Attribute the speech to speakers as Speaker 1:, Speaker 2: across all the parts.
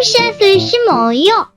Speaker 1: 씨앗을 심어요.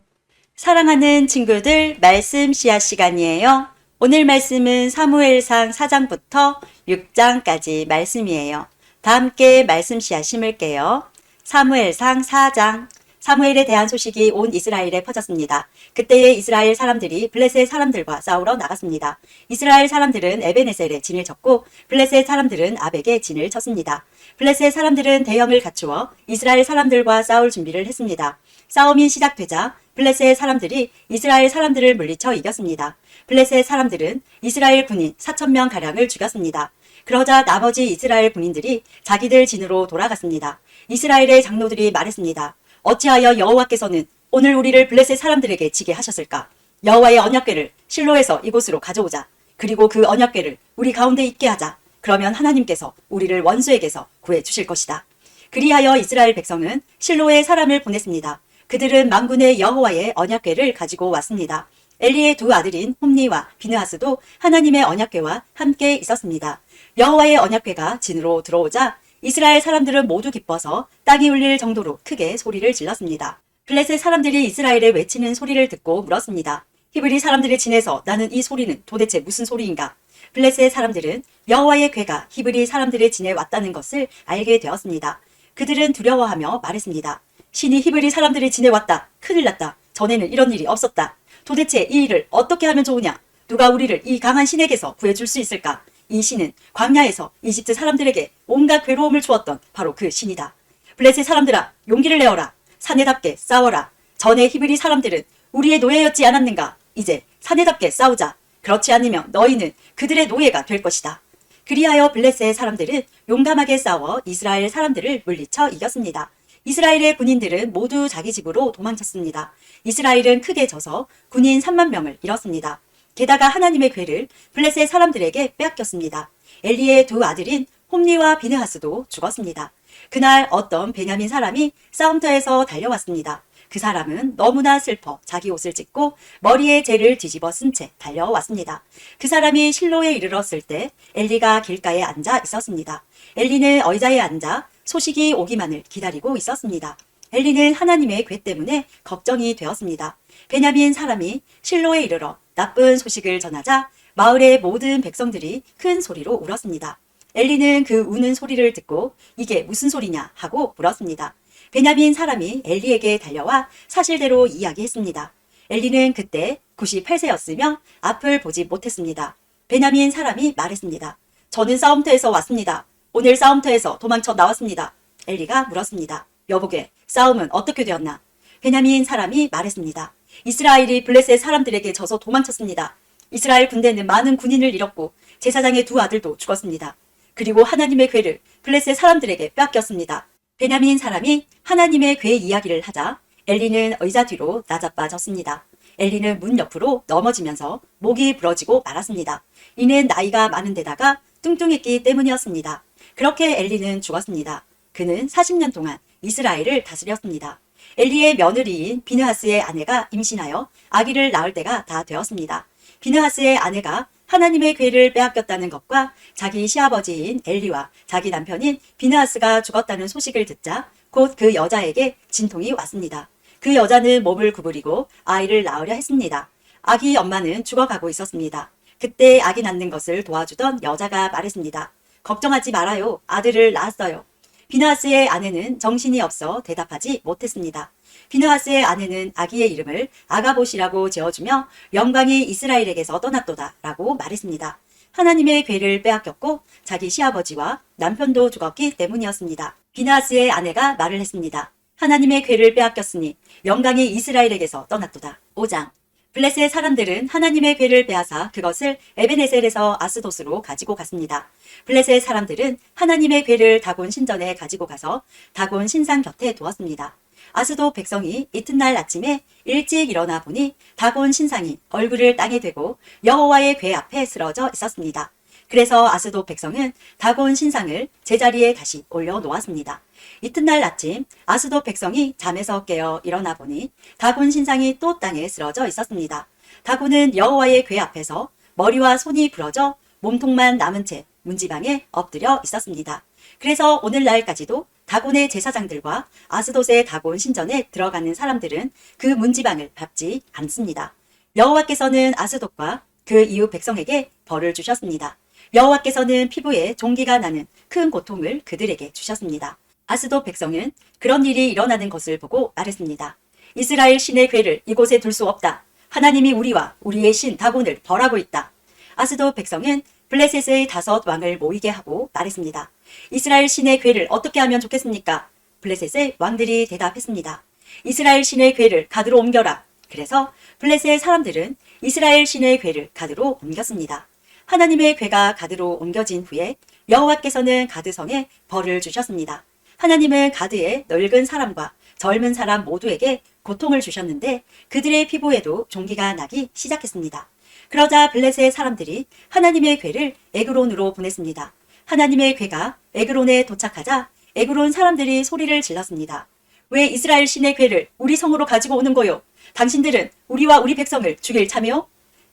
Speaker 2: 사랑하는 친구들, 말씀 씨앗 시간이에요. 오늘 말씀은 사무엘상 4장부터 6장까지 말씀이에요. 다 함께 말씀 씨앗 심을게요. 사무엘상 4장. 사무엘에 대한 소식이 온 이스라엘에 퍼졌습니다. 그때에 이스라엘 사람들이 블레셋 사람들과 싸우러 나갔습니다. 이스라엘 사람들은 에베네셀에 진을 쳤고 블레셋 사람들은 아벡에 진을 쳤습니다. 블레셋 사람들은 대형을 갖추어 이스라엘 사람들과 싸울 준비를 했습니다. 싸움이 시작되자 블레셋 사람들이 이스라엘 사람들을 물리쳐 이겼습니다. 블레셋 사람들은 이스라엘 군인 4,000명 가량을 죽였습니다. 그러자 나머지 이스라엘 군인들이 자기들 진으로 돌아갔습니다. 이스라엘의 장로들이 말했습니다. 어찌하여 여호와께서는 오늘 우리를 블레셋 사람들에게 지게 하셨을까? 여호와의 언약궤를 실로에서 이곳으로 가져오자. 그리고 그 언약궤를 우리 가운데 있게 하자. 그러면 하나님께서 우리를 원수에게서 구해 주실 것이다. 그리하여 이스라엘 백성은 실로에 사람을 보냈습니다. 그들은 만군의 여호와의 언약궤를 가지고 왔습니다. 엘리의 두 아들인 홈니와 비느하스도 하나님의 언약궤와 함께 있었습니다. 여호와의 언약궤가 진으로 들어오자 이스라엘 사람들은 모두 기뻐서 땅이 울릴 정도로 크게 소리를 질렀습니다. 블레셋 사람들이 이스라엘의 외치는 소리를 듣고 물었습니다. 히브리 사람들의 진에서 나는 이 소리는 도대체 무슨 소리인가? 블레셋 사람들은 여호와의 궤가 히브리 사람들의 진에 왔다는 것을 알게 되었습니다. 그들은 두려워하며 말했습니다. 신이 히브리 사람들의 진에 왔다. 큰일 났다. 전에는 이런 일이 없었다. 도대체 이 일을 어떻게 하면 좋으냐? 누가 우리를 이 강한 신에게서 구해줄 수 있을까? 이 신은 광야에서 이집트 사람들에게 온갖 괴로움을 주었던 바로 그 신이다. 블레셋 사람들아, 용기를 내어라. 사내답게 싸워라. 전에 히브리 사람들은 우리의 노예였지 않았는가? 이제 사내답게 싸우자. 그렇지 않으면 너희는 그들의 노예가 될 것이다. 그리하여 블레셋 사람들은 용감하게 싸워 이스라엘 사람들을 물리쳐 이겼습니다. 이스라엘의 군인들은 모두 자기 집으로 도망쳤습니다. 이스라엘은 크게 져서 군인 3만 명을 잃었습니다. 게다가 하나님의 궤를 블레셋 사람들에게 빼앗겼습니다. 엘리의 두 아들인 홈니와 비느하스도 죽었습니다. 그날 어떤 베냐민 사람이 싸움터에서 달려왔습니다. 그 사람은 너무나 슬퍼 자기 옷을 찢고 머리에 재를 뒤집어 쓴 채 달려왔습니다. 그 사람이 실로에 이르렀을 때 엘리가 길가에 앉아 있었습니다. 엘리는 의자에 앉아 소식이 오기만을 기다리고 있었습니다. 엘리는 하나님의 궤 때문에 걱정이 되었습니다. 베냐민 사람이 실로에 이르러 나쁜 소식을 전하자 마을의 모든 백성들이 큰 소리로 울었습니다. 엘리는 그 우는 소리를 듣고 이게 무슨 소리냐 하고 물었습니다. 베냐민 사람이 엘리에게 달려와 사실대로 이야기했습니다. 엘리는 그때 98세였으며 앞을 보지 못했습니다. 베냐민 사람이 말했습니다. 저는 싸움터에서 왔습니다. 오늘 싸움터에서 도망쳐 나왔습니다. 엘리가 물었습니다. 여보게, 싸움은 어떻게 되었나? 베냐민 사람이 말했습니다. 이스라엘이 블레셋 사람들에게 져서 도망쳤습니다. 이스라엘 군대는 많은 군인을 잃었고 제사장의 두 아들도 죽었습니다. 그리고 하나님의 궤를 블레셋 사람들에게 뺏겼습니다. 베냐민 사람이 하나님의 궤 이야기를 하자 엘리는 의자 뒤로 나자빠졌습니다. 엘리는 문 옆으로 넘어지면서 목이 부러지고 말았습니다. 이는 나이가 많은 데다가 뚱뚱했기 때문이었습니다. 그렇게 엘리는 죽었습니다. 그는 40년 동안 이스라엘을 다스렸습니다. 엘리의 며느리인 비느하스의 아내가 임신하여 아기를 낳을 때가 다 되었습니다. 비느하스의 아내가 하나님의 궤를 빼앗겼다는 것과 자기 시아버지인 엘리와 자기 남편인 비느하스가 죽었다는 소식을 듣자 곧 그 여자에게 진통이 왔습니다. 그 여자는 몸을 구부리고 아이를 낳으려 했습니다. 아기 엄마는 죽어가고 있었습니다. 그때 아기 낳는 것을 도와주던 여자가 말했습니다. 걱정하지 말아요. 아들을 낳았어요. 비느하스의 아내는 정신이 없어 대답하지 못했습니다. 비느하스의 아내는 아기의 이름을 아가봇이라고 지어주며 영광이 이스라엘에게서 떠났도다 라고 말했습니다. 하나님의 궤를 빼앗겼고 자기 시아버지와 남편도 죽었기 때문이었습니다. 비느하스의 아내가 말을 했습니다. 하나님의 궤를 빼앗겼으니 영광이 이스라엘에게서 떠났도다. 5장. 블레셋 사람들은 하나님의 궤를 빼앗아 그것을 에베네셀에서 아스돗으로 가지고 갔습니다. 블레셋 사람들은 하나님의 궤를 다곤 신전에 가지고 가서 다곤 신상 곁에 두었습니다. 아스돗 백성이 이튿날 아침에 일찍 일어나 보니 다곤 신상이 얼굴을 땅에 대고 여호와의 궤 앞에 쓰러져 있었습니다. 그래서 아스돗 백성은 다곤 신상을 제자리에 다시 올려놓았습니다. 이튿날 아침 아스돗 백성이 잠에서 깨어 일어나 보니 다곤 신상이 또 땅에 쓰러져 있었습니다. 다곤은 여호와의 궤 앞에서 머리와 손이 부러져 몸통만 남은 채 문지방에 엎드려 있었습니다. 그래서 오늘날까지도 다곤의 제사장들과 아스돗의 다곤 신전에 들어가는 사람들은 그 문지방을 밟지 않습니다. 여호와께서는 아스돗과 그 이웃 백성에게 벌을 주셨습니다. 여호와께서는 피부에 종기가 나는 큰 고통을 그들에게 주셨습니다. 아스돗 백성은 그런 일이 일어나는 것을 보고 말했습니다. 이스라엘 신의 궤를 이곳에 둘 수 없다. 하나님이 우리와 우리의 신 다곤을 벌하고 있다. 아스돗 백성은 블레셋의 5 왕을 모이게 하고 말했습니다. 이스라엘 신의 궤를 어떻게 하면 좋겠습니까? 블레셋의 왕들이 대답했습니다. 이스라엘 신의 궤를 가드로 옮겨라. 그래서 블레셋 사람들은 이스라엘 신의 궤를 가드로 옮겼습니다. 하나님의 궤가 가드로 옮겨진 후에 여호와께서는 가드성에 벌을 주셨습니다. 하나님은 가드의 늙은 사람과 젊은 사람 모두에게 고통을 주셨는데 그들의 피부에도 종기가 나기 시작했습니다. 그러자 블레셋 사람들이 하나님의 궤를 에그론으로 보냈습니다. 하나님의 궤가 에그론에 도착하자 에그론 사람들이 소리를 질렀습니다. 왜 이스라엘 신의 궤를 우리 성으로 가지고 오는 거요? 당신들은 우리와 우리 백성을 죽일 참이요?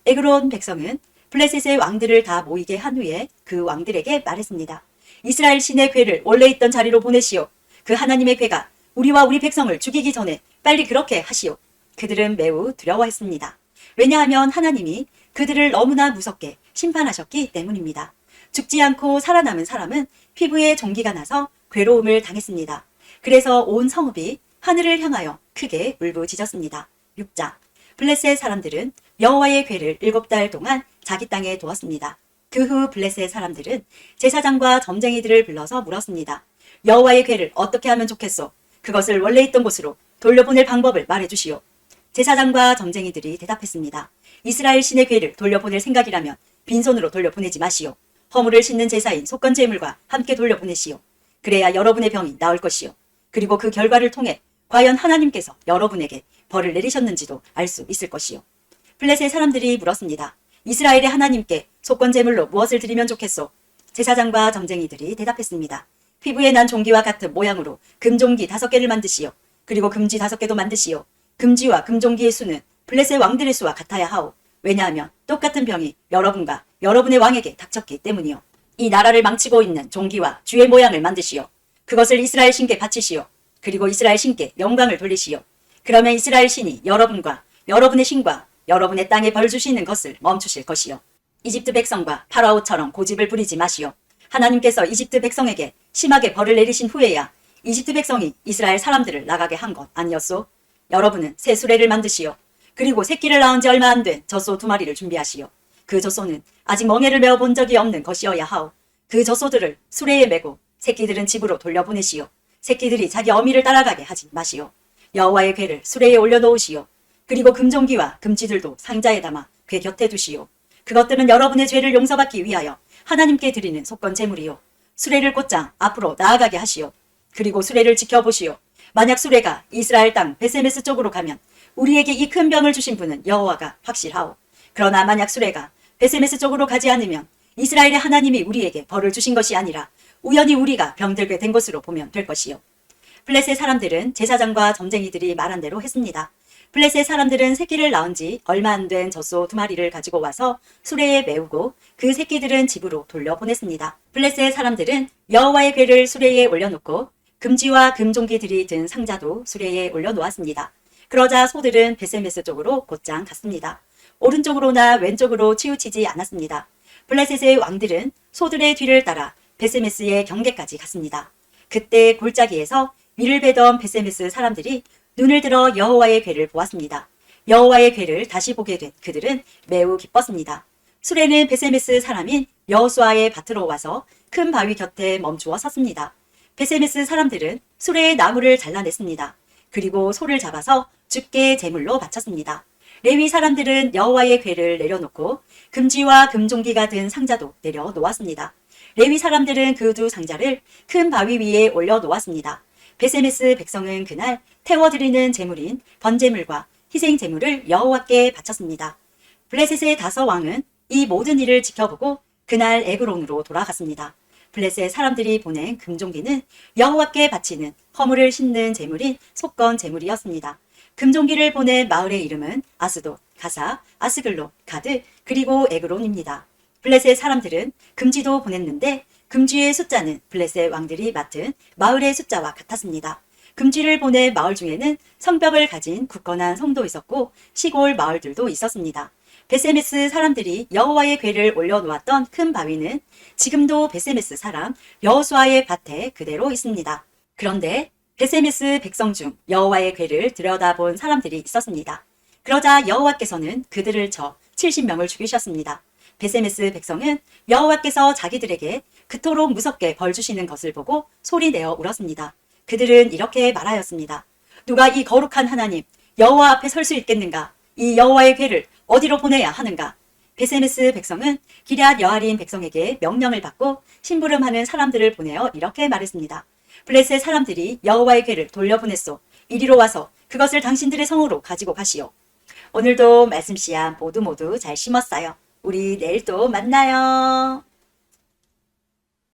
Speaker 2: 에그론 백성은 블레셋의 왕들을 다 모이게 한 후에 그 왕들에게 말했습니다. 이스라엘 신의 궤를 원래 있던 자리로 보내시오. 그 하나님의 궤가 우리와 우리 백성을 죽이기 전에 빨리 그렇게 하시오. 그들은 매우 두려워했습니다. 왜냐하면 하나님이 그들을 너무나 무섭게 심판하셨기 때문입니다. 죽지 않고 살아남은 사람은 피부에 종기가 나서 괴로움을 당했습니다. 그래서 온 성읍이 하늘을 향하여 크게 울부짖었습니다. 6장. 블레셋 사람들은 여호와의 궤를 7달 동안 자기 땅에 두었습니다. 그 후 블레셋 사람들은 제사장과 점쟁이들을 불러서 물었습니다. 여호와의 궤를 어떻게 하면 좋겠소? 그것을 원래 있던 곳으로 돌려보낼 방법을 말해주시오. 제사장과 점쟁이들이 대답했습니다. 이스라엘 신의 궤를 돌려보낼 생각이라면 빈손으로 돌려보내지 마시오. 허물을 싣는 제사인 속건 제물과 함께 돌려보내시오. 그래야 여러분의 병이 나을 것이오. 그리고 그 결과를 통해 과연 하나님께서 여러분에게 벌을 내리셨는지도 알 수 있을 것이오. 블레셋 사람들이 물었습니다. 이스라엘의 하나님께 속건 제물로 무엇을 드리면 좋겠소? 제사장과 점쟁이들이 대답했습니다. 피부에 난 종기와 같은 모양으로 금종기 5개를 만드시오. 그리고 금지 5개도 만드시오. 금지와 금종기의 수는 블레셋 왕들의 수와 같아야 하오. 왜냐하면 똑같은 병이 여러분과 여러분의 왕에게 닥쳤기 때문이요. 이 나라를 망치고 있는 종기와 쥐의 모양을 만드시오. 그것을 이스라엘 신께 바치시오. 그리고 이스라엘 신께 영광을 돌리시오. 그러면 이스라엘 신이 여러분과 여러분의 신과 여러분의 땅에 벌 주시는 것을 멈추실 것이요. 이집트 백성과 파라오처럼 고집을 부리지 마시오. 하나님께서 이집트 백성에게 심하게 벌을 내리신 후에야 이집트 백성이 이스라엘 사람들을 나가게 한 것 아니었소? 여러분은 새 수레를 만드시오. 그리고 새끼를 낳은 지 얼마 안 된 젖소 2마리를 준비하시오. 그 젖소는 아직 멍에를 메어 본 적이 없는 것이어야 하오. 그 젖소들을 수레에 메고 새끼들은 집으로 돌려보내시오. 새끼들이 자기 어미를 따라가게 하지 마시오. 여호와의 궤를 수레에 올려놓으시오. 그리고 금종기와 금지들도 상자에 담아 궤 곁에 두시오. 그것들은 여러분의 죄를 용서받기 위하여 하나님께 드리는 속건 제물이요. 수레를 곧장 앞으로 나아가게 하시오. 그리고 수레를 지켜보시오. 만약 수레가 이스라엘 땅 베세메스 쪽으로 가면 우리에게 이 큰 병을 주신 분은 여호와가 확실하오. 그러나 만약 수레가 베세메스 쪽으로 가지 않으면 이스라엘의 하나님이 우리에게 벌을 주신 것이 아니라 우연히 우리가 병들게 된 것으로 보면 될 것이요. 블레셋 사람들은 제사장과 점쟁이들이 말한 대로 했습니다. 블레셋 사람들은 새끼를 낳은 지 얼마 안 된 젖소 2마리를 가지고 와서 수레에 메우고 그 새끼들은 집으로 돌려보냈습니다. 블레셋 사람들은 여호와의 궤를 수레에 올려놓고 금지와 금종기들이 든 상자도 수레에 올려놓았습니다. 그러자 소들은 베세메스 쪽으로 곧장 갔습니다. 오른쪽으로나 왼쪽으로 치우치지 않았습니다. 블레셋의 왕들은 소들의 뒤를 따라 베세메스의 경계까지 갔습니다. 그때 골짜기에서 밀을 베던 베세메스 사람들이 눈을 들어 여호와의 궤를 보았습니다. 여호와의 궤를 다시 보게 된 그들은 매우 기뻤습니다. 수레는 베세메스 사람인 여호수아의 밭으로 와서 큰 바위 곁에 멈추어 섰습니다. 베세메스 사람들은 수레의 나무를 잘라냈습니다. 그리고 소를 잡아서 주께 제물로 바쳤습니다. 레위 사람들은 여호와의 궤를 내려놓고 금지와 금종기가 든 상자도 내려놓았습니다. 레위 사람들은 그 2 상자를 큰 바위 위에 올려놓았습니다. 베세메스 백성은 그날 태워드리는 제물인 번제물과 희생제물을 여호와께 바쳤습니다. 블레셋의 5 왕은 이 모든 일을 지켜보고 그날 에그론으로 돌아갔습니다. 블레셋 사람들이 보낸 금종기는 여호와께 바치는 허물을 싣는 제물인 속건 제물이었습니다. 금종기를 보낸 마을의 이름은 아스돗, 가사, 아스글로, 가드, 그리고 에그론입니다. 블레셋 사람들은 금지도 보냈는데 금쥐의 숫자는 블레셋 왕들이 맡은 마을의 숫자와 같았습니다. 금쥐를 보낸 마을 중에는 성벽을 가진 굳건한 성도 있었고 시골 마을들도 있었습니다. 베세메스 사람들이 여호와의 궤를 올려놓았던 큰 바위는 지금도 베세메스 사람 여호수아의 밭에 그대로 있습니다. 그런데 베세메스 백성 중 여호와의 궤를 들여다본 사람들이 있었습니다. 그러자 여호와께서는 그들을 쳐 70명을 죽이셨습니다. 베세메스 백성은 여호와께서 자기들에게 그토록 무섭게 벌 주시는 것을 보고 소리내어 울었습니다. 그들은 이렇게 말하였습니다. 누가 이 거룩한 하나님 여호와 앞에 설 수 있겠는가? 이 여호와의 궤를 어디로 보내야 하는가? 베세메스 백성은 기럇 여아림 백성에게 명령을 받고 심부름하는 사람들을 보내어 이렇게 말했습니다. 블레셋 사람들이 여호와의 궤를 돌려보냈소. 이리로 와서 그것을 당신들의 성으로 가지고 가시오. 오늘도 말씀 씨앗 모두 잘 심었어요. 우리 내일 또 만나요.